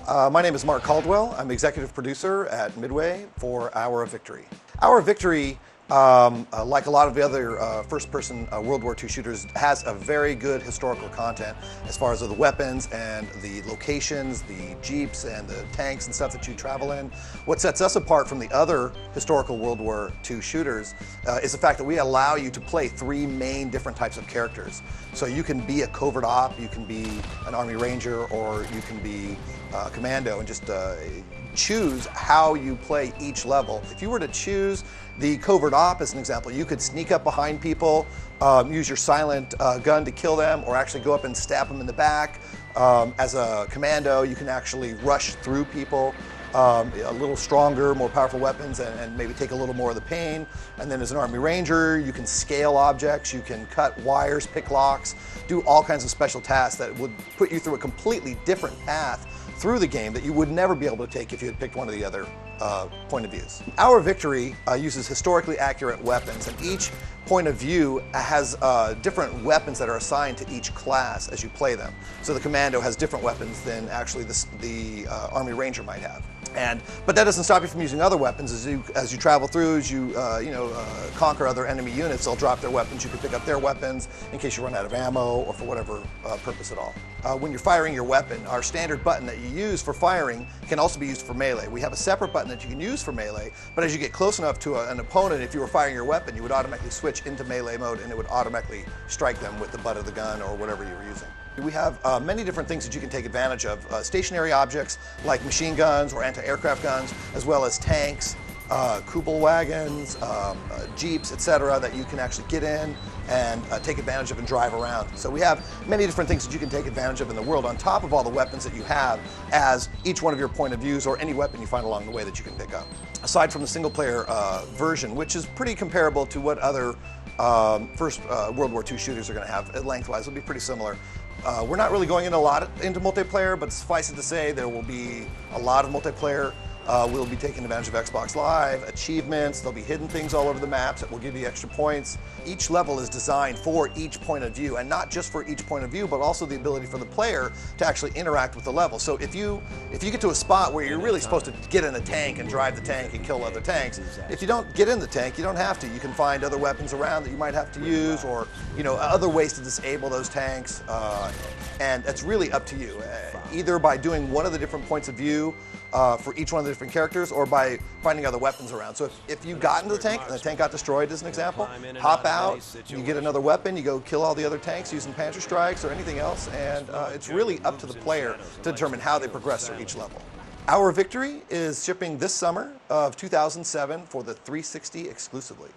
My name is Mark Caldwell. I'm executive producer at Midway for Hour of Victory. Hour of Victory, like a lot of the other first-person World War II shooters, has a very good historical content as far as the weapons and the locations, the jeeps and the tanks and stuff that you travel in. What sets us apart from the other historical World War II shooters is the fact that we allow you to play three main different types of characters. So you can be a covert op, you can be an Army Ranger, or you can be a commando, and just choose how you play each level. If you were to choose the covert op as an example, you could sneak up behind people, use your silent gun to kill them, or actually go up and stab them in the back. As a commando, you can actually rush through people, a little stronger, more powerful weapons, and maybe take a little more of the pain. And then as an Army Ranger, you can scale objects, you can cut wires, pick locks, do all kinds of special tasks that would put you through a completely different path through the game that you would never be able to take if you had picked one of the other point of views. Hour of Victory uses historically accurate weapons, and each point of view has different weapons that are assigned to each class as you play them. So the commando has different weapons than actually the Army Ranger might have. But that doesn't stop you from using other weapons. As you travel through, as you conquer other enemy units, they'll drop their weapons. You can pick up their weapons in case you run out of ammo or for whatever purpose at all. When you're firing your weapon, our standard button that you use for firing can also be used for melee. We have a separate button that you can use for melee, but as you get close enough to an opponent, if you were firing your weapon, you would automatically switch into melee mode and it would automatically strike them with the butt of the gun or whatever you were using. We have many different things that you can take advantage of. Stationary objects like machine guns or anti-aircraft guns, as well as tanks, Kubel wagons, jeeps, etc., that you can actually get in and take advantage of and drive around. So we have many different things that you can take advantage of in the world on top of all the weapons that you have as each one of your point of views, or any weapon you find along the way that you can pick up. Aside from the single player version, which is pretty comparable to what other first World War II shooters are going to have lengthwise, it'll be pretty similar. We're not really going into a lot into multiplayer, but suffice it to say there will be a lot of multiplayer. We'll be taking advantage of Xbox Live, achievements, there'll be hidden things all over the maps that will give you extra points. Each level is designed for each point of view, and not just for each point of view, but also the ability for the player to actually interact with the level. So if you get to a spot where you're really supposed to get in a tank and drive the tank and kill other tanks, if you don't get in the tank, you don't have to. You can find other weapons around that you might have to use, or other ways to disable those tanks, and it's really up to you. Either by doing one of the different points of view for each one of the different characters, or by finding other weapons around. So if you got into the tank and the tank got destroyed, as an example, hop out, you get another weapon, you go kill all the other tanks using Panzer strikes or anything else, and it's really up to the player to determine how they progress through each level. Hour of Victory is shipping this summer of 2007 for the 360 exclusively.